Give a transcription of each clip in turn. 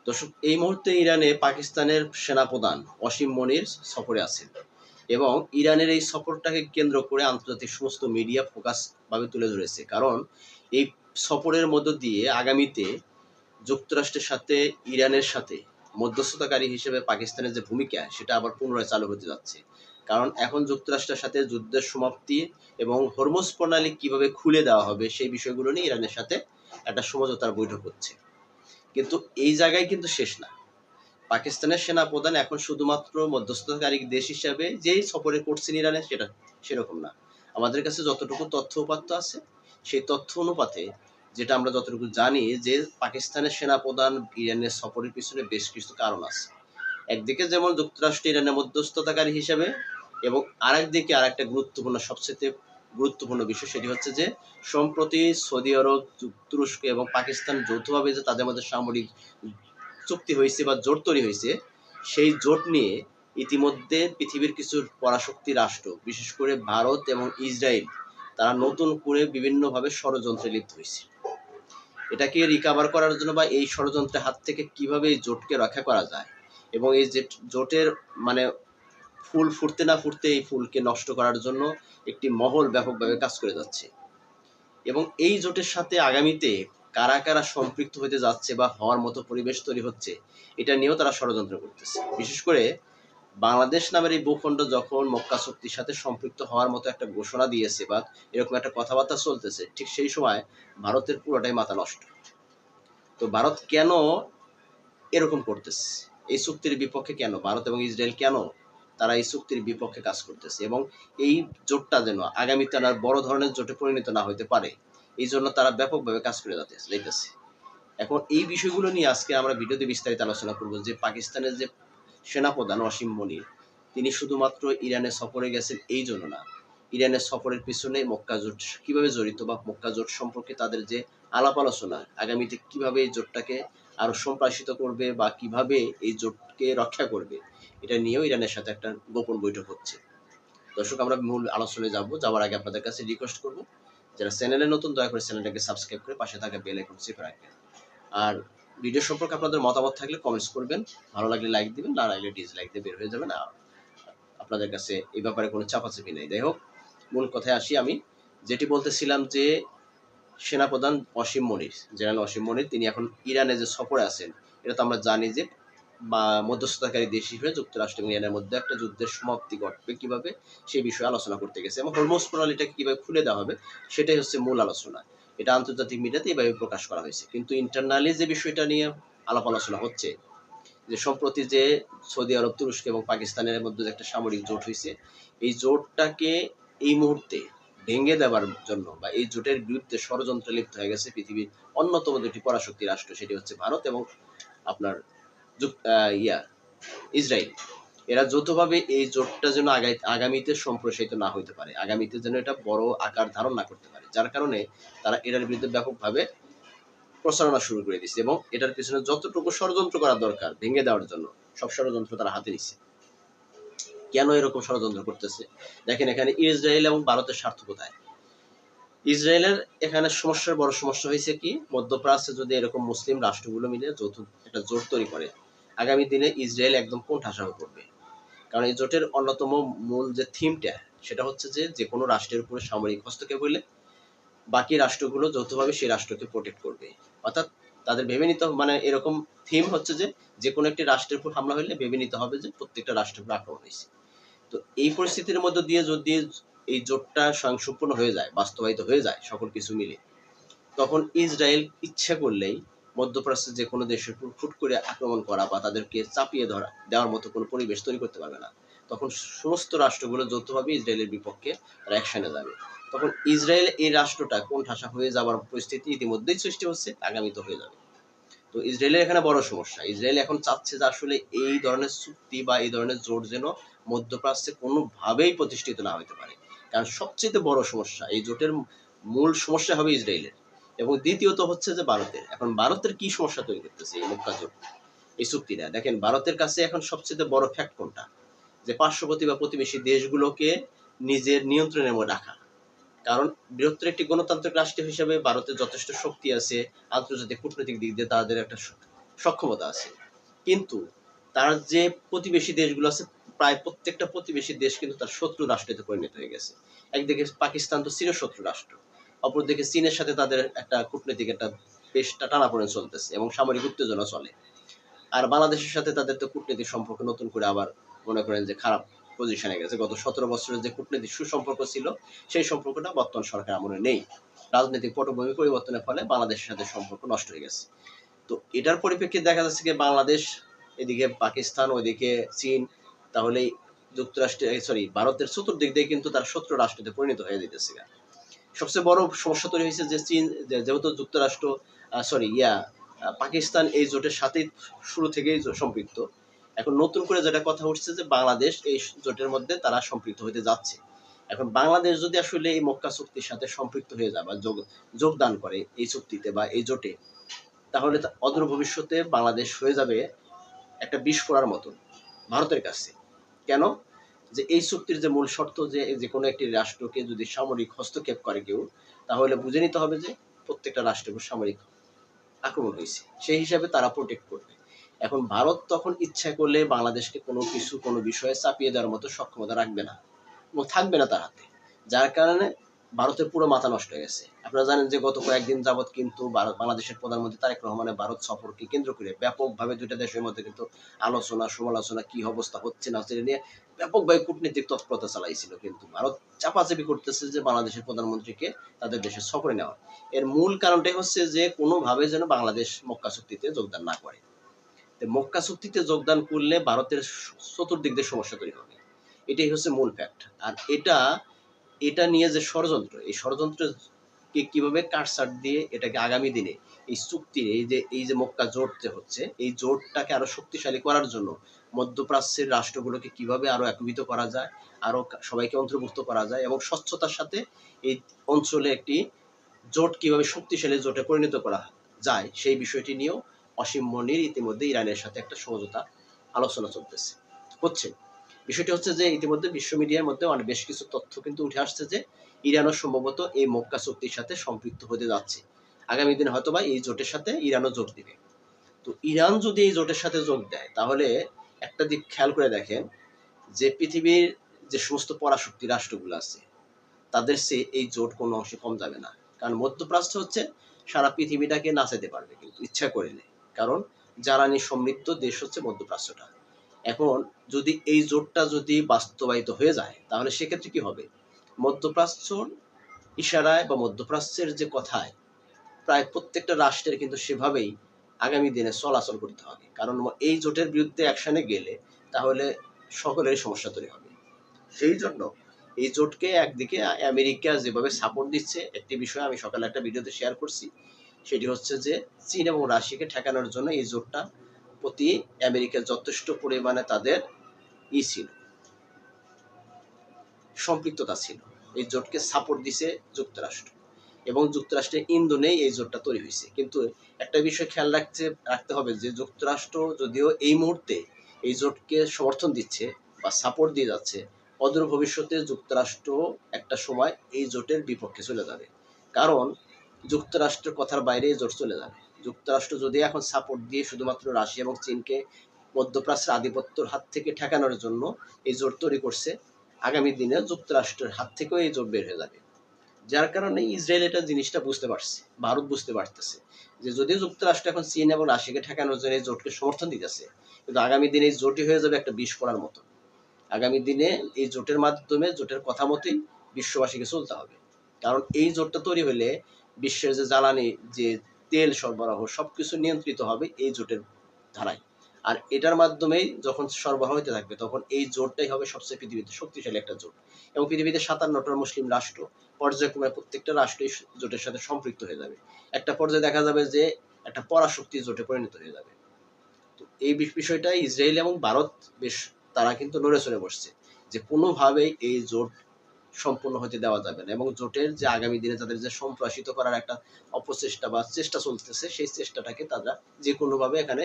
দর্শক, এই মুহূর্তে ইরানে পাকিস্তানের সেনাপ্রধান অসীম মনির সফরে আছেন এবং ইরানের এই সফরটাকে কেন্দ্র করে আন্তর্জাতিক সমস্ত মিডিয়া ফোকাস ভাবে তুলে ধরেছে। কারণ এই সফরের মধ্য দিয়ে আগামীতে যুক্তরাষ্ট্রের সাথে ইরানের সাথে মধ্যস্থতাকারী হিসেবে পাকিস্তানের যে ভূমিকা সেটা আবার পুনরায় চালু হতে যাচ্ছে। কারণ এখন যুক্তরাষ্ট্রের সাথে যুদ্ধের সমাপ্তি এবং হরমুজ প্রণালী কিভাবে খুলে দেওয়া হবে সেই বিষয়গুলো নিয়ে ইরানের সাথে একটা সমঝোতার বৈঠক হচ্ছে। কিন্তু এই জায়গায় কিন্তু শেষ না। পাকিস্তানের সেনাপ্রধান এখন শুধুমাত্র মধ্যস্থতাকারী দেশ হিসাবে যেই সফরে করছেন ইরানে সেটা সেরকম না। আমাদের কাছে যতটুকু তথ্য উপাত্ত আছে সেই তথ্য অনুপাতে যেটা আমরা যতটুকু জানি যে পাকিস্তানের সেনাপ্রধান ইরানের সফরের পিছনে বেশ কিছু কারণ আছে। একদিকে যেমন যুক্তরাষ্ট্র ইরানের মধ্যস্থতাকারী হিসেবে, এবং আরেকদিকে আর একটা গুরুত্বপূর্ণ সবচেয়ে গুরুত্বপূর্ণ বিষয় সেটি হচ্ছে যে সম্প্রতি সৌদি আরব, তুরস্ক এবং পাকিস্তান যৌথভাবে যে তাদের মধ্যে সামরিক চুক্তি হয়েছে বা জোট তৈরি হয়েছে, সেই জোট নিয়ে ইতিমধ্যে পৃথিবীর কিছু পরাশক্তি রাষ্ট্র বিশেষ করে ভারত এবং ইসরায়েল তারা নতুন করে বিভিন্নভাবে ষড়যন্ত্রে লিপ্ত হয়েছে। এটাকে রিকাভার করার জন্য বা এই ষড়যন্ত্রের হাত থেকে কিভাবে এই জোটকে রক্ষা করা যায় এবং এই যে জোটের মানে ফুল ফুটতে না ফুটতে এই ফুলকে নষ্ট করার জন্য একটি মহল ব্যাপকভাবে কাজ করে যাচ্ছে। এবং এই জোটের সাথে আগামীতে কারা কারা সম্পৃক্ত হতে যাচ্ছে বা হওয়ার মতো পরিবেশ তৈরি হচ্ছে এটা নিয়েও তারা ষড়যন্ত্র করতেছে। বিশেষ করে বাংলাদেশ নামের এই ভূখণ্ড যখন মক্কা চুক্তির সাথে সম্পৃক্ত হওয়ার মতো একটা ঘোষণা দিয়েছে বা এরকম একটা কথাবার্তা চলতেছে, ঠিক সেই সময় ভারতের পুরোটাই মাথা নষ্ট। তো ভারত কেন এরকম করতেছে, এই চুক্তির বিপক্ষে কেন ভারত এবং ইসরায়েল কেন তারা এই চুক্তির বিপক্ষে কাজ করতেছে এবং এই জোটটা যেন আগামীতে আর বড় ধরনের জোটে পরিণত না হতে পারে এই জন্য তারা ব্যাপকভাবে কাজ করে যাইতেছে। এখন এই বিষয়গুলো নিয়ে আজকে আমরা ভিডিওতে বিস্তারিত আলোচনা করব যে পাকিস্তানের যে সেনাপ্রধান অসীম মনির তিনি শুধুমাত্র ইরানে সফরে গেছেন এই জন্য না, ইরানের সফরের পিছনে মক্কা জোট কিভাবে জড়িত বা মক্কা জোট সম্পর্কে তাদের যে আলাপ আলোচনা আগামীতে কিভাবে এই জোটটাকে আরো সম্প্রসারিত করবে বা কিভাবে এই জোটকে রক্ষা করবে এটা নিয়েও ইরানের সাথে একটা গোপন বৈঠক হচ্ছে। দর্শক, আমরা মূল আলোচনায় যাওয়ার আগে আপনাদের কাছে রিকোয়েস্ট করব, যারা চ্যানেলে নতুন দয়া করে চ্যানেলটাকে সাবস্ক্রাইব করে পাশে থাকা বেল আইকন চেপে রাখবেন। আর ভিডিও সম্পর্কে আপনাদের মতামত থাকলে কমেন্টস করবেন, ভালো লাগলে লাইক দিবেন, না লাগলে ডিসলাইক দিয়ে বের হয়ে যাবেন। আপনাদের কাছে এই ব্যাপারে কোনো চাপাচাপি নেই। যাই হোক, মূল কথায় আসি। আমি যেটি বলতেছিলাম যে সেনাপ্রধান অসীম মনির, জেনারেল অসীম মনির তিনি এখন ইরানে যে সফরে আছেন, এটা তো আমরা জানি যে বা মধ্যস্থতাকারী দেশ হিসেবে যুক্তরাষ্ট্র এবং ইরানের মধ্যে একটা যুদ্ধের সমাপ্তি ঘটবে কিভাবে সেই বিষয়ে আলোচনা করতে গেছে এবং হরমুজ প্রণালীটাকে কিভাবে খুলে দেওয়া হবে সেটাই হচ্ছে মূল আলোচনা। এটা আন্তর্জাতিক মিডিয়াতে এইভাবে প্রকাশ করা হয়েছে, কিন্তু ইন্টারনালি যে বিষয়টা নিয়ে আলাপ আলোচনা হচ্ছে যে সম্প্রতি যে সৌদি আরব, তুরস্ক এবং পাকিস্তানের মধ্যে যে একটা সামরিক জোট হয়েছে, এই জোটটাকে এই মুহূর্তে ভেঙে দেওয়ার জন্য বা এই জোটের বিরুদ্ধে ষড়যন্ত্রে লিপ্ত হয়ে গেছে পৃথিবীর অন্যতম দুটি পরাশক্তি রাষ্ট্র, সেটি হচ্ছে ভারত এবং আপনার ইসরায়েল। এরা যৌথভাবে এই জোটটা যেন আগামীতে সম্প্রসারিত না হইতে পারে, আগামীতে যেন এটা বড় আকার ধারণ না করতে পারে, যার কারণে তারা এটার বিরুদ্ধে ব্যাপকভাবে প্রচারণা শুরু করে দিচ্ছে এবং এটার পিছনে যতটুকু ষড়যন্ত্র করা দরকার ভেঙে দেওয়ার জন্য সব ষড়যন্ত্র তারা হাতে নিচ্ছে। কেন এরকম ষড়যন্ত্র করতেছে দেখেন, এখানে ইসরায়েল এবং ভারতের স্বার্থ কোথায়। ইসরায়েলের এখানে বড় সমস্যা হয়েছে কি, মধ্যপ্রাচ্যে যদি এরকম মুসলিম রাষ্ট্রগুলো মিলে যৌথ একটা জোট তৈরি করে, আগামী দিনে ইসরায়েল একদম কোণঠাসা হয়ে পড়বে। কারণ এই জোটের অন্যতম মূল যে থিমটা সেটা হচ্ছে যে কোনো রাষ্ট্রের উপরে সামরিক হস্তক্ষেপ হইলে বাকি রাষ্ট্রগুলো যৌথভাবে সেই রাষ্ট্রকে প্রোটেক্ট করবে। অর্থাৎ তাদের ভেবে নিতে মানে এরকম থিম হচ্ছে যে কোনো একটি রাষ্ট্রের উপর হামলা হলে ভেবে নিতে হবে যে প্রত্যেকটা রাষ্ট্রের উপর আক্রমণ হয়েছে। তো এই পরিস্থিতির মধ্যে দিয়ে যদি এই জোটটা স্বয়ংসম্পূর্ণ হয়ে যায়, বাস্তবায়িত হয়ে যায় সকল কিছু মিলে, তখন ইসরায়েল ইচ্ছা করলেই মধ্যপ্রাচ্যের যে কোনো দেশের উপর ফুট করে আক্রমণ করা বা তাদেরকে চাপিয়ে দেওয়ার মতো কোনো পরিবেশ তৈরি করতে পারবে না। তখন সমস্ত রাষ্ট্রগুলো যৌথভাবে ইসরায়েলের বিপক্ষে অ্যাকশনে যাবে। তখন ইসরায়েল এই রাষ্ট্রটা কোণঠাসা হয়ে যাওয়ার পরিস্থিতি ইতিমধ্যেই সৃষ্টি হচ্ছে, আগামীতে হয়ে যাবে। তো ইসরায়েলের এখানে বড় সমস্যা, ইসরায়েল এখন চাচ্ছে যে আসলে এই ধরনের চুক্তি বা এই ধরনের জোট যেন মধ্যপ্রাচ্যে কোনোভাবেই প্রতিষ্ঠিত না হতে পারে। কারণ সবচেয়ে বড় সমস্যা এই জোটের মূল সমস্যা হবে ইসরায়েলের, এবং দ্বিতীয়ত হচ্ছে যে ভারতের। এখন ভারতের কি সমস্যা তৈরি করতেছে এই মক্কা জোট, এই চুক্তিটা দেখেন, ভারতের কাছে এখন সবচেয়ে বড় ফ্যাক্ট কোনটা, যে পার্শ্ববর্তী বা প্রতিবেশী দেশগুলোকে নিজের নিয়ন্ত্রণের মধ্যে রাখা। কারণ বৃহত্তর একটি গণতান্ত্রিক রাষ্ট্র হিসেবে ভারতের যথেষ্ট শক্তি আছে, আন্তর্জাতিক কূটনৈতিক দিক দিয়ে তাদের একটা সক্ষমতা আছে, কিন্তু তার যে প্রতিবেশী দেশগুলো আছে প্রায় প্রত্যেকটা প্রতিবেশী দেশ কিন্তু তার শত্রু রাষ্ট্রে পরিণত হয়ে গেছে। একদিকে পাকিস্তান তো চিরশত্রু রাষ্ট্র, অপরদিকে চীনের সাথে তাদের একটা কূটনৈতিক একটা বেশ টানাপোড়েন চলতেছে এবং সামরিক উত্তেজনা চলে। আর বাংলাদেশের সাথে তাদের তো কূটনৈতিক সম্পর্ক নতুন করে আবার মনে করেন যে খারাপ পজিশনে গেছে। গত 17 বছরের যে কূটনৈতিক সুসম্পর্ক ছিল সেই সম্পর্কটা বর্তমান সরকার আমলে নেই। রাজনৈতিক পটভূমি পরিবর্তনের ফলে বাংলাদেশের সাথে সম্পর্ক নষ্ট হয়ে গেছে। তো এটার পরিপ্রেক্ষিতে দেখা যাচ্ছে যে বাংলাদেশ এদিকে পাকিস্তান, ওইদিকে চীন, তাহলে ভারতের চতুর্দিক দিয়ে কিন্তু তার শত্রু রাষ্ট্রতে পরিণত হয়ে যেতেছে। সবচেয়ে বড় সমস্যা তৈরি হয়েছে যে চীন, যেহেতু যুক্তরাষ্ট্র পাকিস্তান এই জোটের সাথেই শুরু থেকেই সম্পৃক্ত। এখন নতুন করে যেটা কথা উঠছে যে বাংলাদেশ এই জোটের মধ্যে তারা সম্পৃক্ত হতে যাচ্ছে। এখন বাংলাদেশ যদি আসলে এই মক্কা চুক্তির সাথে সম্পৃক্ত হয়ে যায় বা যোগদান করে এই চুক্তিতে বা এই জোটে, তাহলে অদূর ভবিষ্যতে বাংলাদেশ হয়ে যাবে একটা বিষ ফোঁড়ার মতন ভারতের কাছে। কেন? যে এই চুক্তির যে মূল শর্ত যে কোনো একটি রাষ্ট্রকে যদি সামরিক হস্তক্ষেপ করে কেউ, তাহলে বুঝে নিতে হবে যে প্রত্যেকটা রাষ্ট্রের উপর সামরিক আক্রমণ হয়েছে, সেই হিসাবে তারা প্রোটেক্ট করবে। এখন ভারত তখন ইচ্ছা করলে বাংলাদেশকে কোনো বিষয়ে চাপিয়ে দেওয়ার মতো সক্ষমতা রাখবে না এবং থাকবে না তার হাতে। যার কারণে ভারতের পুরো মাথা নষ্ট হয়ে গেছে। আপনারা জানেন যে গত কয়েকদিন যাবৎ কিন্তু বাংলাদেশের প্রধানমন্ত্রী তারেক রহমানের ভারত সফরকে কেন্দ্র করে ব্যাপকভাবে দুইটা দেশের মধ্যে কিন্তু আলোচনা সমালোচনা, কি অবস্থা হচ্ছে না হচ্ছে নিয়ে ব্যাপকভাবে কূটনীতিক তৎপরতা চালাইছিল। কিন্তু ভারত চাপাচাপি করতেছে যে বাংলাদেশের প্রধানমন্ত্রীকে তাদের দেশে সফরে নেওয়া। এর মূল কারণটাই হচ্ছে যে কোনোভাবে যেন বাংলাদেশ মক্কা চুক্তিতে যোগদান না করে। মক্কা চুক্তিতে যোগদান করলে ভারতের চতুর্দিক দিয়ে সমস্যা তৈরি হবে, এটাই হচ্ছে মূল ফ্যাক্ট। আর এটা নিয়ে যে ষড়যন্ত্র, এই ষড়যন্ত্রকে কিভাবে কাটছাঁট দিয়ে এটাকে আগামী দিনে এই চুক্তির এই যে মক্কা জোট যে হচ্ছে, এই জোটটাকে আরো শক্তিশালী করার জন্য মধ্যপ্রাচ্যের রাষ্ট্রগুলোকে কিভাবে আরো একীভূত করা যায়, আরো সবাইকে অন্তর্ভুক্ত করা যায় এবং স্বচ্ছতার সাথে এই অঞ্চলে একটি জোট কিভাবে শক্তিশালী জোটে পরিণত করা যায়, সেই বিষয়টি নিয়েও অসীম মনির ইতিমধ্যে ইরানের সাথে একটা সমঝোতা আলোচনা চলতেছে হচ্ছে। বিষয়টি হচ্ছে যে ইতিমধ্যে বিশ্ব মিডিয়ার মধ্যে অনেক বেশ কিছু তথ্য কিন্তু উঠে আসছে যে ইরানও সম্ভবত এই মক্কা চুক্তির সাথে সম্পৃক্ত হতে যাচ্ছে। আগামী দিনে হয়তোবা এই জোটের সাথে ইরানও যোগ দিবে। তো ইরান যদি এই জোটের সাথে যোগ দেয়, তাহলে একটা দিক খেয়াল করে দেখেন যে পৃথিবীর যে সমস্ত পরাশক্তি রাষ্ট্রগুলো আছে তাদের চেয়ে এই জোট কোনো অংশে কম যাবে না। কারণ মধ্যপ্রাচ্য হচ্ছে সারা পৃথিবীটাকে নাচাতে পারবে কিন্তু ইচ্ছা করলে। কারণ জ্বালানি সমৃদ্ধ দেশ হচ্ছে মধ্যপ্রাচ্যটা। এখন যদি এই জোটটা যদি বাস্তবায়িত হয়ে যায়, তাহলে সেক্ষেত্রে কি হবে? মধ্যপ্রাচ্যর ইশারায় বা মধ্যপ্রাচ্যের যে কথায় প্রায় প্রত্যেকটা রাষ্ট্রের কিন্তু সেভাবেই আগামী দিনে চলাচল করতে হবে। কারণ এই জোটের বিরুদ্ধে অ্যাকশনে গেলে তাহলে সকলেরই সমস্যা তৈরি হবে। সেই জন্য এই জোটকে একদিকে আমেরিকা যেভাবে সাপোর্ট দিচ্ছে, একটি বিষয় আমি সকালে একটা ভিডিওতে শেয়ার করছি, সেটি হচ্ছে যে চীন এবং রাশিয়াকে ঠেকানোর জন্য এই জোটটা প্রতি আমেরিকার যথেষ্ট পরিমাণে তাদের ছিল, সম্পৃক্ততা ছিল। এই জোটকে সাপোর্ট দিছে যুক্তরাষ্ট্র এবং যুক্তরাষ্ট্রের ইন্ধনেই এই জোটটা তৈরি হয়েছে। কিন্তু একটা বিষয় খেয়াল রাখতে হবে যে যুক্তরাষ্ট্র যদিও এই মুহূর্তে এই জোটকে সমর্থন দিচ্ছে বা সাপোর্ট দিয়ে যাচ্ছে, অদূর ভবিষ্যতে যুক্তরাষ্ট্র একটা সময় এই জোটের বিপক্ষে চলে যাবে। কারণ যুক্তরাষ্ট্রের কথার বাইরে এই জোট চলে যাবে। যুক্তরাষ্ট্র যদি এখন সাপোর্ট দিয়ে শুধুমাত্র রাশিয়া এবং চীনকে মধ্যপ্রাচ্যের আধিপত্যের হাত থেকে ঠেকানোর জন্য এই জোট তৈরি করছে, আগামী দিনে যুক্তরাষ্ট্রের হাত থেকেও এই জোট বের হয়ে যাবে। যার কারণে ইসরায়েল এটা জিনিসটা বুঝতে পারছে, ভারত বুঝতে পারতেছে যে যদিও যুক্তরাষ্ট্র এখন চীন এবং রাশিয়াকে ঠেকানোর জন্য এই জোটকে সমর্থন দিতেছে, কিন্তু আগামী দিনে এই জোটই হয়ে যাবে একটা বিষ পড়ার মতো। আগামী দিনে এই জোটের মাধ্যমে জোটের কথা মতোই বিশ্ববাসীকে চলতে হবে। কারণ এই জোটটা তৈরি হলে বিশ্বের যে জ্বালানি, যে তেল সরবরাহ, সবকিছু নিয়ন্ত্রিত হবে এই জোটের ধারায়। আর এটার মাধ্যমেই যখন সরবরাহ হতে থাকবে, তখন এই জোটটাই হবে সবচেয়ে পৃথিবীতে শক্তিশালী একটা জোট। এবং পৃথিবীতে 57টা মুসলিম রাষ্ট্র পর্যায়ক্রমে প্রত্যেকটা রাষ্ট্রই জোটের সাথে সম্পৃক্ত হয়ে যাবে। একটা পর্যায়ে দেখা যাবে যে একটা পরাশক্তি জোটে পরিণত হয়ে যাবে। তো এই বিষয়টা ইসরায়েল এবং ভারত বেশ তারা কিন্তু নড়ে চড়ে বসছে যে কোনোভাবেই এই জোট সম্পূর্ণ হতে দেওয়া যাবে না এবং জোটের যে আগামী দিনে তাদের যে সম্প্রসারিত করার একটা অপচেষ্টা বা চেষ্টা চলতেছে, সেই চেষ্টাটাকে তারা যে কোনোভাবে এখানে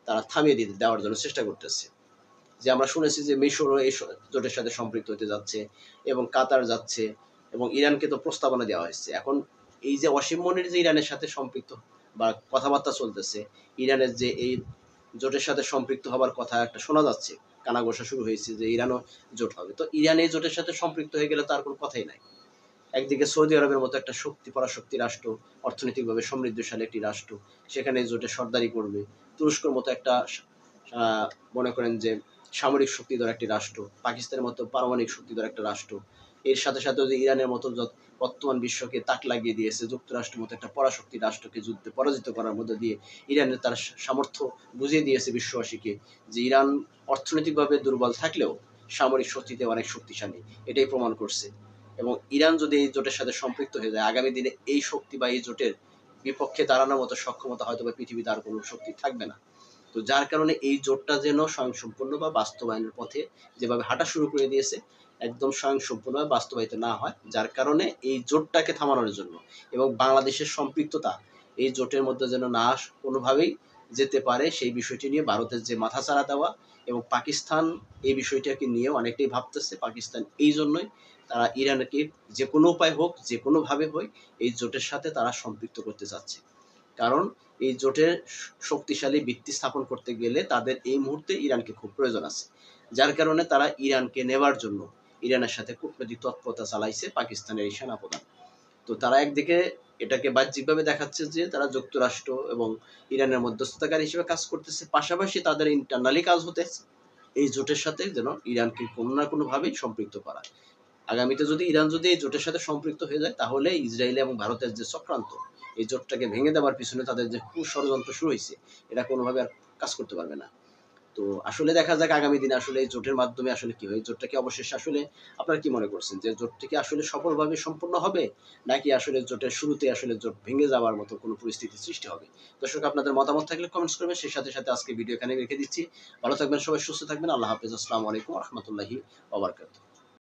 তারা থামিয়ে দিতে দেওয়ার জন্য চেষ্টা করতেছে। যে আমরা শুনেছি যে মিশরও এই জোটের সাথে সম্পৃক্ত হতে যাচ্ছে এবং কাতার যাচ্ছে এবং ইরানকে তো প্রস্তাবনা দেওয়া হয়েছে। এখন এই যে অসীম মনির যে ইরানের সাথে সম্পৃক্ত বা কথাবার্তা চলতেছে, ইরানের যে এই জোটের সাথে সম্পৃক্ত হবার কথা একটা শোনা যাচ্ছে, কানাঘোষা শুরু হয়েছে যে ইরানও জোট হবে। তো ইরান এই জোটের সাথে সম্পৃক্ত হয়ে গেলে তার কোনো কথাই নাই। একদিকে সৌদি আরবের মতো একটা পরাশক্তি রাষ্ট্র, অর্থনৈতিকভাবে সমৃদ্ধশালী একটি রাষ্ট্র, সেখানে জোটে সর্দারি করবে। তুরস্কর মতো একটা মনে করেন যে সামরিক শক্তিধর একটি রাষ্ট্র, পাকিস্তানের মতো পারমাণবিক শক্তিধর একটা রাষ্ট্র, এর সাথে সাথে যে ইরানের মতো বর্তমান বিশ্বকে তাক লাগিয়ে দিয়েছে, যুক্তরাষ্ট্রের মতো একটা পরাশক্তি রাষ্ট্রকে যুদ্ধে পরাজিত করার মধ্যে দিয়ে ইরানের তার সামর্থ্য বুঝিয়ে দিয়েছে বিশ্ববাসীকে যে ইরান অর্থনৈতিকভাবে দুর্বল থাকলেও সামরিক শক্তিতে অনেক শক্তিশালী, এটাই প্রমাণ করছে। এবং ইরান যদি এই জোটের সাথে সম্পৃক্ত হয়ে যায়, আগামী দিনে এই শক্তি বা এই জোটের বিপক্ষে দাঁড়ানোর মতো সক্ষমতা হয়তো বা পৃথিবীতে আর কোনো শক্তি থাকবে না। তো যার কারণে এই জোটটা যেন স্বয়ংসম্পূর্ণ বা বাস্তবায়নের পথে যেভাবে হাঁটা শুরু করে দিয়েছে, একদম স্বয়ংসম্পূর্ণভাবে বাস্তবায়িত না হয়, যার কারণে এই জোটটাকে থামানোর জন্য এবং বাংলাদেশের সম্পৃক্ততা এই জোটের মধ্যে যেন না কোনোভাবেই যেতে পারে, সেই বিষয়টি নিয়ে ভারতের যে মাথাচাড়া দেওয়া, এবং পাকিস্তান এই বিষয়টাকে নিয়ে অনেকটাই ভাবতেছে। পাকিস্তান এই জন্যই তারা ইরানকে যে কোনো উপায় হোক, যে কোনোভাবে হোক, এই জোটের সাথে তারা সম্পৃক্ত করতে চাচ্ছে। কারণ এই জোটের শক্তিশালী ভিত্তি স্থাপন করতে গেলে তাদের এই মুহূর্তে ইরানকে খুব প্রয়োজন আছে, যার কারণে তারা ইরানকে নেবার জন্য ইরানের সাথে কূটনৈতিক তৎপরতা চালাইছে পাকিস্তানের এই সেনাপ্রধান। তো তারা একদিকে এটাকে বাহ্যিকভাবে দেখাচ্ছে যে তারা যুক্তরাষ্ট্র এবং ইরানের মধ্যস্থতাকারী হিসেবে কাজ করতেছে, পাশাপাশি তাদের ইন্টারনালি কাজ হতেছে এই জোটের সাথে যেন ইরানকে কোনো না কোনোভাবেই সম্পৃক্ত করা। আগামীতে যদি ইরান যদি এই জোটের সাথে সম্পৃক্ত হয়ে যায়, তাহলে ইসরায়েল এবং ভারতের যে চক্রান্ত, এই জোটটাকে ভেঙে দেওয়ার পিছনে তাদের যে ষড়যন্ত্র শুরু হয়েছে, এটা কোনোভাবে আর কাজ করতে পারবে না। তো আসলে দেখা যাক আগামী দিনে আসলে এই জোটের মাধ্যমে আসলে কি হয়। এই জোটটাকে অবশেষে আসলে আপনারা কি মনে করছেন যে জোটটি কি আসলে সফলভাবে সম্পূর্ণ হবে, নাকি আসলে জোটের শুরুতে আসলে জোট ভেঙে যাওয়ার মতো কোনো পরিস্থিতি সৃষ্টি হবে? দর্শক, আপনাদের মতামত থাকলে কমেন্টস করবেন। সেই সাথে সাথে আজকে ভিডিও এখানে রেখে দিচ্ছি। ভালো থাকবেন সবাই, সুস্থ থাকবেন। আল্লাহ হাফেজ। আসসালামু আলাইকুম ওয়া রাহমাতুল্লাহি ওয়া বারাকাতুহু।